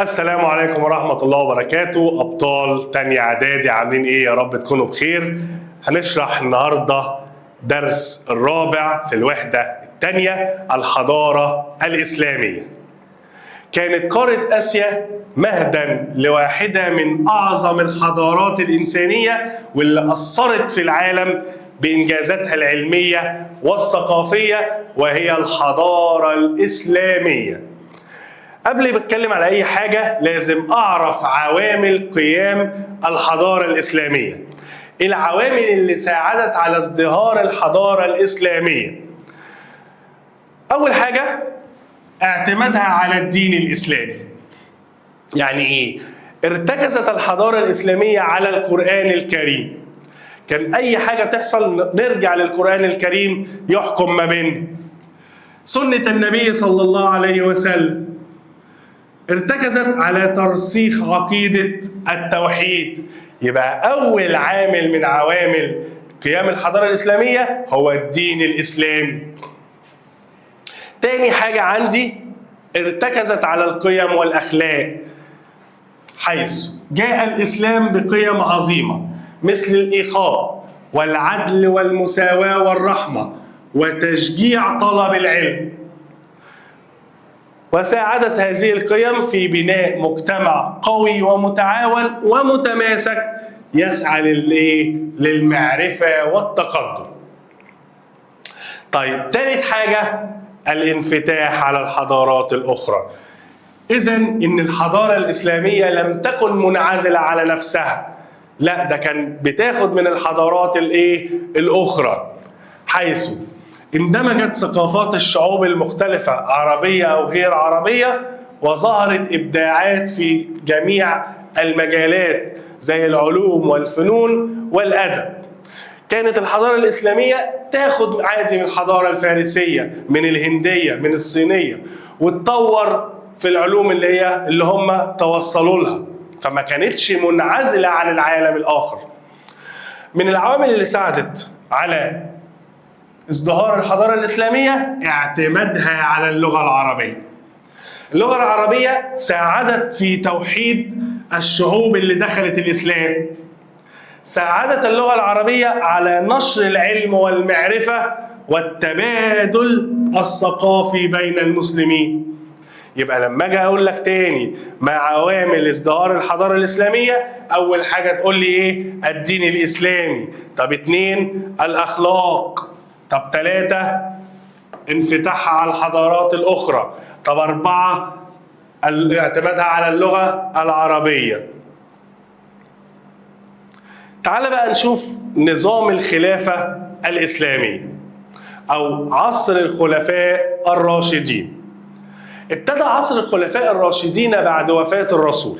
السلام عليكم ورحمة الله وبركاته. أبطال تانية إعدادي عاملين إيه؟ يا رب تكونوا بخير. هنشرح النهاردة درس الرابع في الوحدة التانية، الحضارة الإسلامية. كانت قارة آسيا مهدا لواحدة من أعظم الحضارات الإنسانية واللي أثرت في العالم بإنجازاتها العلمية والثقافية، وهي الحضارة الإسلامية. قبل ما اتكلم على اي حاجه لازم اعرف عوامل قيام الحضاره الاسلاميه. العوامل اللي ساعدت على ازدهار الحضاره الاسلاميه: اول حاجه اعتمادها على الدين الاسلامي. يعني ايه؟ ارتكزت الحضاره الاسلاميه على القران الكريم. كان اي حاجه تحصل نرجع للقران الكريم يحكم ما بيننا. سنه النبي صلى الله عليه وسلم ارتكزت على ترسيخ عقيدة التوحيد. يبقى أول عامل من عوامل قيام الحضارة الإسلامية هو الدين الإسلامي. تاني حاجة عندي ارتكزت على القيم والأخلاق، حيث جاء الإسلام بقيم عظيمة مثل الإخاء والعدل والمساواة والرحمة وتشجيع طلب العلم. وساعدت هذه القيم في بناء مجتمع قوي ومتعاون ومتماسك يسعى للمعرفة والتقدم. طيب، ثالث حاجة الانفتاح على الحضارات الأخرى. إذن إن الحضارة الإسلامية لم تكن منعزلة على نفسها، لا، ده كان بتاخد من الحضارات الأخرى، حيث اندمجت ثقافات الشعوب المختلفة عربية أو غير عربية، وظهرت إبداعات في جميع المجالات زي العلوم والفنون والأدب. كانت الحضارة الإسلامية تاخد عادي من الحضارة الفارسية، من الهندية، من الصينية، وتطور في العلوم اللي هم توصلوا لها، فما كانتش منعزلة عن العالم الآخر. من العوامل اللي ساعدت على ازدهار الحضارة الإسلامية اعتمادها على اللغة العربية. اللغة العربية ساعدت في توحيد الشعوب اللي دخلت الإسلام. ساعدت اللغة العربية على نشر العلم والمعرفة والتبادل الثقافي بين المسلمين. يبقى لما اجي اقول لك تاني ما عوامل ازدهار الحضارة الإسلامية، أول حاجة تقول لي إيه؟ الدين الإسلامي. طب 2 الأخلاق. طب 3 انفتاحها على الحضارات الأخرى. طب 4 اعتمادها على اللغة العربية. تعال بقى نشوف نظام الخلافة الإسلامية أو عصر الخلفاء الراشدين. ابتدى عصر الخلفاء الراشدين بعد وفاة الرسول.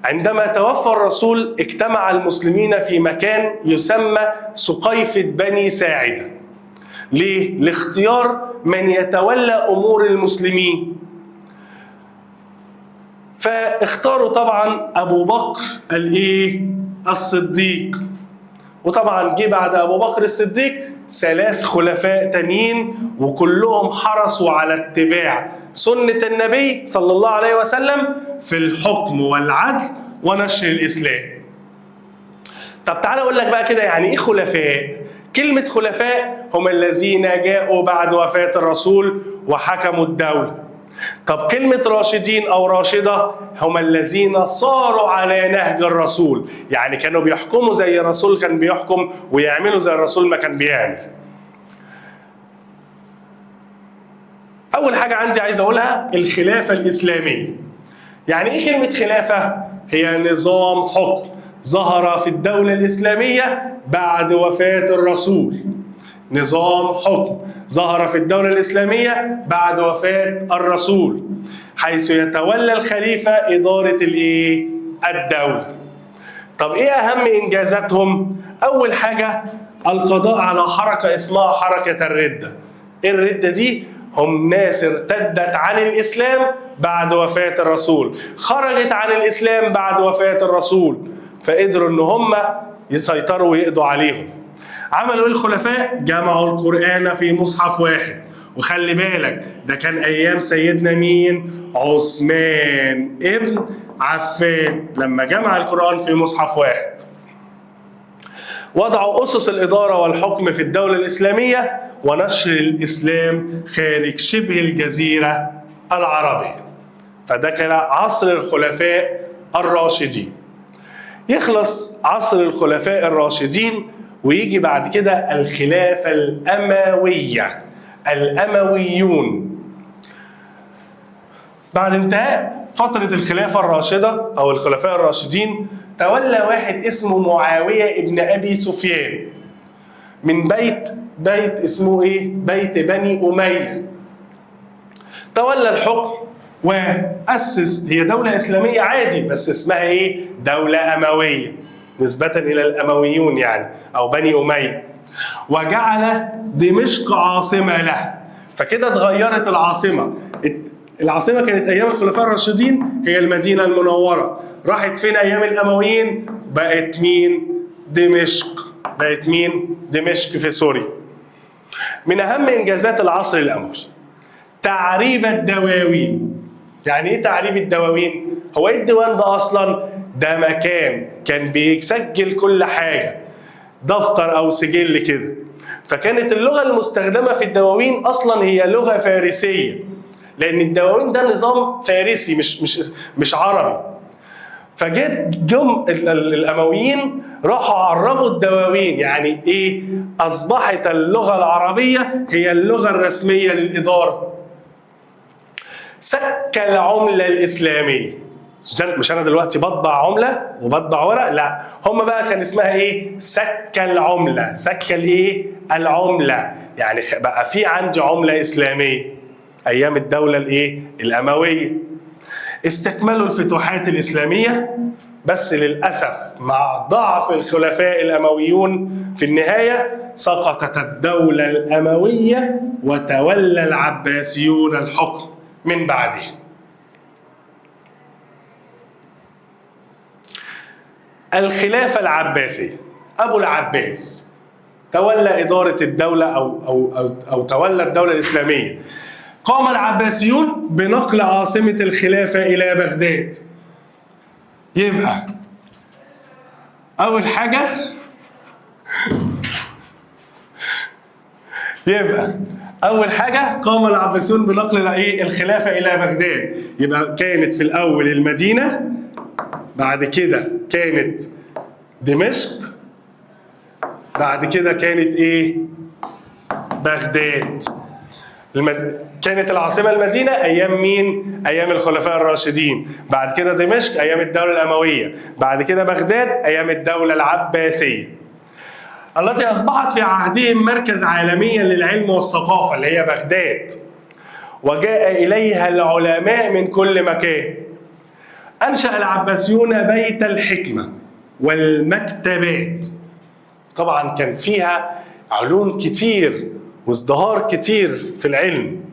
عندما توفى الرسول اجتمع المسلمين في مكان يسمى سقيفة بني ساعدة. ليه؟ لاختيار من يتولى أمور المسلمين. فاختاروا طبعا أبو بكر الصديق. وطبعا جه بعد أبو بكر الصديق 3 خلفاء تانيين، وكلهم حرصوا على اتباع سنة النبي صلى الله عليه وسلم في الحكم والعدل ونشر الإسلام. طب تعالى أقول لك بقى كده يعني إيه خلفاء؟ كلمة خلفاء هم الذين جاءوا بعد وفاة الرسول وحكموا الدولة. طب كلمة راشدين أو راشدة هم الذين صاروا على نهج الرسول، يعني كانوا بيحكموا زي الرسول كان بيحكم ويعملوا زي الرسول ما كان بيعمل. أول حاجة عندي عايز أقولها الخلافة الإسلامية. يعني إيه كلمة خلافة؟ هي نظام حكم ظهر في الدولة الإسلامية بعد وفاة الرسول. نظام حكم ظهر في الدولة الإسلامية بعد وفاة الرسول، حيث يتولى الخليفة إدارة الدولة. طب إيه أهم إنجازاتهم؟ أول حاجة القضاء على حركة اسمها حركة الردة. الردة دي هم ناس ارتدت عن الإسلام بعد وفاة الرسول، خرجت عن الإسلام بعد وفاة الرسول، فقدروا إن هم يسيطروا ويقضوا عليهم. عملوا الخلفاء؟ جمعوا القرآن في مصحف واحد وخلي بالك ده كان أيام سيدنا مين؟ عثمان ابن عفان لما جمع القرآن في مصحف واحد. وضعوا أسس الإدارة والحكم في الدولة الإسلامية ونشر الإسلام خارج شبه الجزيرة العربية. فده كان عصر الخلفاء الراشدين. يخلص عصر الخلفاء الراشدين ويجي بعد كده الخلافة الأموية، الأمويون. بعد انتهاء فترة الخلافة الراشدة أو الخلفاء الراشدين تولى واحد اسمه معاوية ابن أبي سفيان من بيت اسمه إيه؟ بيت بني أمية. تولى الحكم وأسس هي دولة إسلامية عادي بس اسمها إيه؟ دولة أموية نسبة إلى الأمويون يعني أو بني أمية. وجعل دمشق عاصمة له. فكده اتغيرت العاصمة. العاصمة كانت أيام الخلفاء الراشدين هي المدينة المنورة. راحت فين أيام الأمويين؟ بقت مين؟ دمشق. بقت مين؟ دمشق في سوريا. من أهم إنجازات العصر الأموي تعريب الدواوين. يعني إيه تعريب الدواوين؟ هو إيه الديوان ده أصلاً؟ ده مكان كان بيسجل كل حاجة، دفتر أو سجل كده. فكانت اللغة المستخدمة في الدواوين أصلاً هي لغة فارسية، لأن الدواوين ده نظام فارسي مش عربي. جم الأمويين راحوا عربوا الدواوين. يعني إيه؟ أصبحت اللغة العربية هي اللغة الرسمية للإدارة. سك العملة الإسلامية. مش أنا دلوقتي بطبع عملة وبطبع ورق، لا هم بقى كان اسمها إيه؟ سك العملة. سك الإيه؟ العملة. يعني بقى في عندي عملة إسلامية أيام الدولة الإيه؟ الأموية. استكملوا الفتوحات الإسلامية بس للأسف مع ضعف الخلفاء الأمويون في النهاية سقطت الدولة الأموية وتولى العباسيون الحكم من بعدهم. الخلافة العباسية، أبو العباس تولى إدارة الدولة أو تولى الدولة الإسلامية. قام العباسيون بنقل عاصمة الخلافة إلى بغداد. يبقى أول حاجة قام العباسيون بنقل الخلافة إلى بغداد. يبقى كانت في الأول المدينة، بعد كده كانت دمشق، بعد كده كانت إيه؟ بغداد. كانت العاصمة المدينة أيام مين؟ أيام الخلفاء الراشدين. بعد كده دمشق أيام الدولة الأموية. بعد كده بغداد أيام الدولة العباسية، التي أصبحت في عهدهم مركز عالميا للعلم والثقافة اللي هي بغداد. وجاء إليها العلماء من كل مكان. أنشأ العباسيون بيت الحكمة والمكتبات. طبعا كان فيها علوم كتير وازدهار كتير في العلم.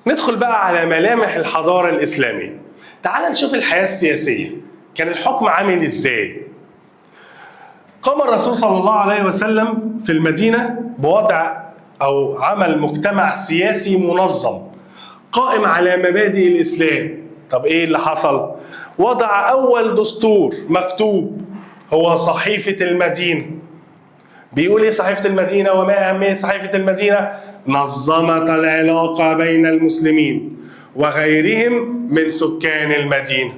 ندخل بقى على ملامح الحضارة الإسلامية. تعال نشوف الحياة السياسية، كان الحكم عامل إزاي؟ قام الرسول صلى الله عليه وسلم في المدينة بوضع أو عمل مجتمع سياسي منظم قائم على مبادئ الإسلام. طب إيه اللي حصل؟ وضع أول دستور مكتوب هو صحيفة المدينة. بيقول ايه صحيفة المدينة وما أهمية صحيفة المدينة؟ نظمت العلاقة بين المسلمين وغيرهم من سكان المدينة.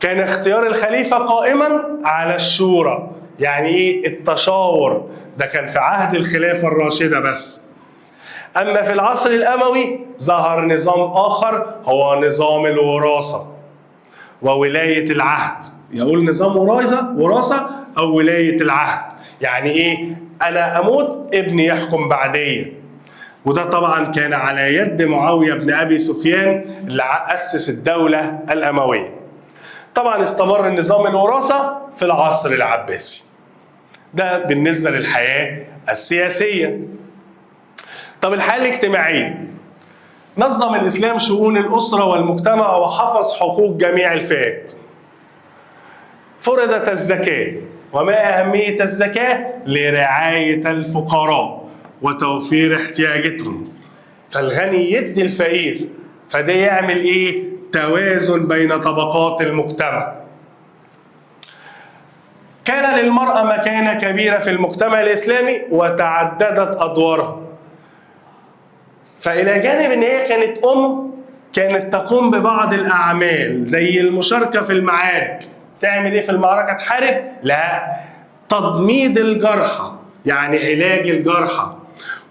كان اختيار الخليفة قائما على الشورى. يعني ايه التشاور؟ ده كان في عهد الخلافة الراشدة بس. أما في العصر الأموي ظهر نظام آخر هو نظام الوراثة وولاية العهد. يقول نظام وراثة أو ولاية العهد. يعني إيه؟ أنا أموت ابني يحكم بعدية. وده طبعا كان على يد معاوية بن أبي سفيان اللي أسس الدولة الأموية. طبعا استمر النظام الوراثة في العصر العباسي. ده بالنسبة للحياة السياسية. طب الحياة الاجتماعية، نظم الإسلام شؤون الأسرة والمجتمع وحفظ حقوق جميع الفئات. فرضت الزكاة وما أهمية الزكاة؟ لرعاية الفقراء وتوفير احتياجاتهم. فالغني يدي الفقير، فده يعمل إيه؟ توازن بين طبقات المجتمع. كان للمرأة مكانة كبيرة في المجتمع الإسلامي وتعددت أدوارها. فإلى جانب إن هي كانت كانت تقوم ببعض الأعمال زي المشاركة في المعارك. تعمل إيه في المعركة؟ تحارب؟ لا، تضميد الجرحى، يعني علاج الجرحى،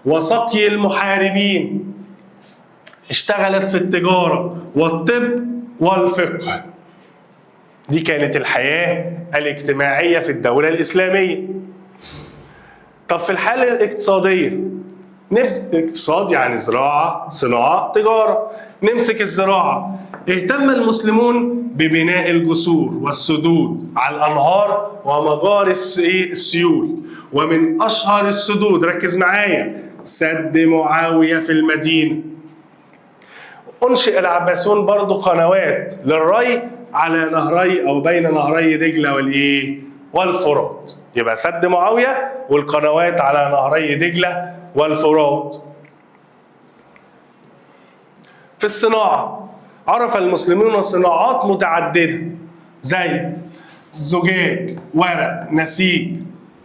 وسقي المحاربين. اشتغلت في التجارة والطب والفقه. دي كانت الحياة الاجتماعية في الدولة الإسلامية. طب في الحالة الاقتصادية، اقتصاد يعني زراعة، صناعة، تجارة. نمسك الزراعة. اهتم المسلمون ببناء الجسور والسدود على الأنهار ومجاري السيول. ومن أشهر السدود، ركز معايا، سد معاوية في المدينة. أنشئ العباسون برضو قنوات للري على نهري أو بين نهري دجلة والفرات. يبقى سد معاوية والقنوات على نهري دجلة والفرات. في الصناعة، عرف المسلمون صناعات متعددة زي الزجاج، ورق، نسيج،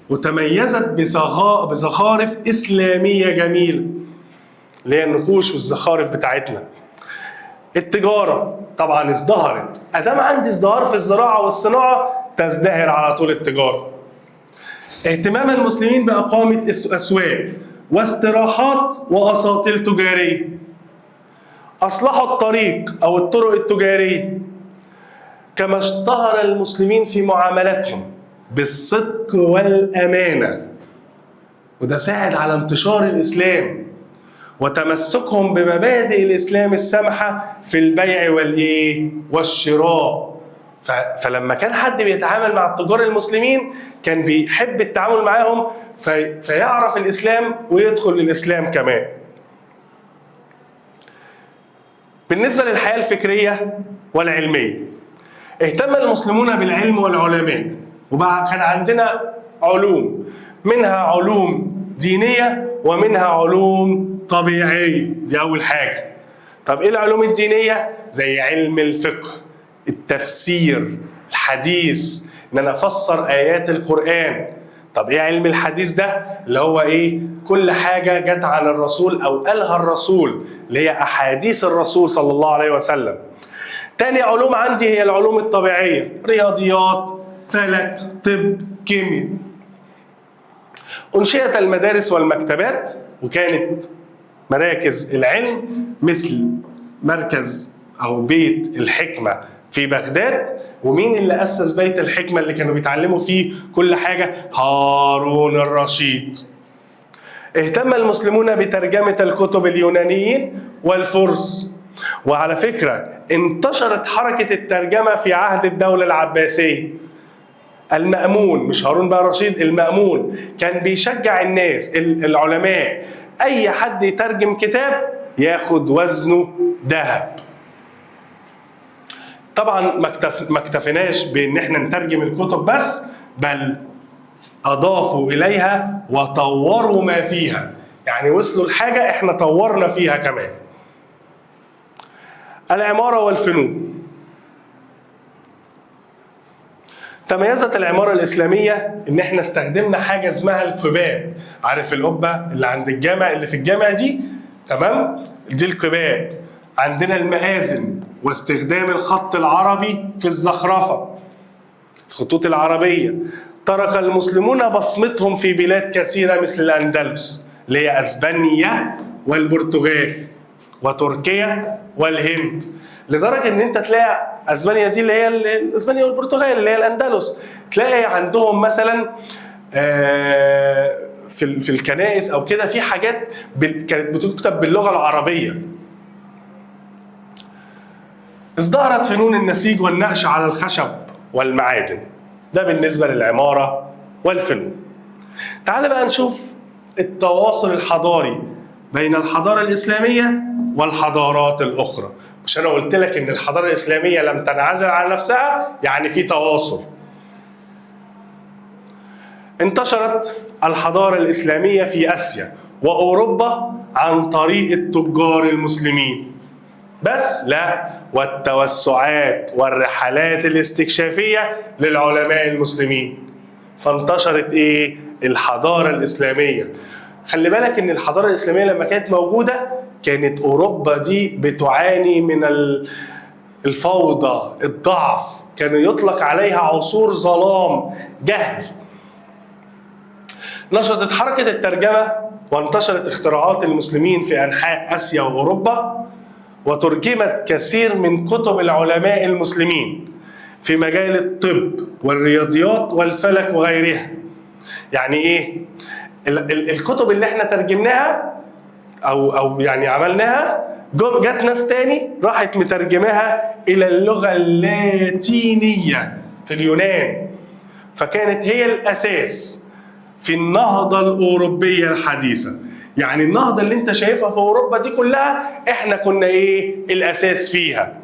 وتميزت بزخارف إسلامية جميلة اللي هي النقوش والزخارف بتاعتنا. التجارة طبعا ازدهرت. أدام عندي ازدهار في الزراعة والصناعة تزدهر على طول التجارة. اهتمام المسلمين بإقامة أسواق واستراحات وأساطيل تجارية. أصلحوا الطريق أو الطرق التجارية. كما اشتهر المسلمين في معاملاتهم بالصدق والأمانة، وده ساعد على انتشار الإسلام وتمسكهم بمبادئ الإسلام السامحة في البيع والشراء. فلما كان حد بيتعامل مع التجار المسلمين كان بيحب التعامل معاهم فيعرف الإسلام ويدخل للإسلام كمان. بالنسبة للحياة الفكرية والعلمية، اهتم المسلمون بالعلم والعلماء، وبقى كان عندنا علوم، منها علوم دينية ومنها علوم طبيعية. دي أول حاجة. طب إيه العلوم الدينية؟ زي علم الفقه، التفسير، الحديث، إن أنا أفسر آيات القرآن. طب إيه علم الحديث ده؟ اللي هو كل حاجة جت عن الرسول أو قالها الرسول، اللي هي أحاديث الرسول صلى الله عليه وسلم. تاني علوم عندي هي العلوم الطبيعية، رياضيات، فلك، طب، كيمياء. أنشئت المدارس والمكتبات، وكانت مراكز العلم مثل مركز أو بيت الحكمة في بغداد. ومين اللي أسس بيت الحكمة اللي كانوا بيتعلموا فيه كل حاجة؟ هارون الرشيد. اهتم المسلمون بترجمة الكتب اليونانيين والفرس. وعلى فكرة انتشرت حركة الترجمة في عهد الدولة العباسية. المأمون، مش هارون بقى رشيد، المأمون كان بيشجع الناس العلماء أي حد يترجم كتاب ياخد وزنه ذهب. طبعا ما اكتفيناش بان احنا نترجم الكتب بس، بل اضافوا اليها وطوروا ما فيها. يعني وصلوا لحاجه احنا طورنا فيها كمان. العماره والفنون. تميزت العماره الاسلاميه ان احنا استخدمنا حاجه اسمها القباب. عارف القبه اللي عند الجامع اللي في الجامع دي؟ تمام؟ دي القباب. عندنا المآذن واستخدام الخط العربي في الزخرفة، الخطوط العربية. ترك المسلمون بصمتهم في بلاد كثيرة مثل الأندلس اللي هي أسبانيا والبرتغال وتركيا والهند. لدرجة إن أنت تلاقي أسبانيا دي اللي هي أسبانيا والبرتغال اللي هي الأندلس، تلاقي عندهم مثلا في الكنائس أو كده في حاجات كانت بتكتب باللغة العربية. ازدهرت فنون النسيج والنقش على الخشب والمعادن. ده بالنسبة للعمارة والفنون. تعال بقى نشوف التواصل الحضاري بين الحضارة الإسلامية والحضارات الأخرى. مش أنا قلت لك إن الحضارة الإسلامية لم تنعزل على نفسها؟ يعني في تواصل. انتشرت الحضارة الإسلامية في آسيا وأوروبا عن طريق التجار المسلمين بس؟ لا، والتوسعات والرحلات الاستكشافية للعلماء المسلمين. فانتشرت ايه؟ الحضارة الإسلامية. خلي بالك ان الحضارة الإسلامية لما كانت موجودة كانت أوروبا دي بتعاني من الفوضى، الضعف، كان يطلق عليها عصور ظلام، جهل. نشطت حركة الترجمة وانتشرت اختراعات المسلمين في أنحاء آسيا وأوروبا، وترجمت كثير من كتب العلماء المسلمين في مجال الطب والرياضيات والفلك وغيرها. يعني ايه؟ الكتب اللي احنا ترجمناها او يعني عملناها جت ناس تاني راحت مترجماها الى اللغة اللاتينية في اليونان، فكانت هي الاساس في النهضة الأوروبية الحديثة. يعني النهضة اللي انت شايفها في أوروبا دي كلها احنا كنا ايه؟ الأساس فيها.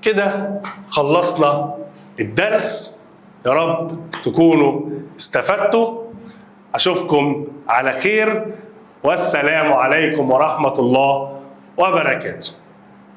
كده خلصنا الدرس، يا رب تكونوا استفدتوا. أشوفكم على خير، والسلام عليكم ورحمة الله وبركاته.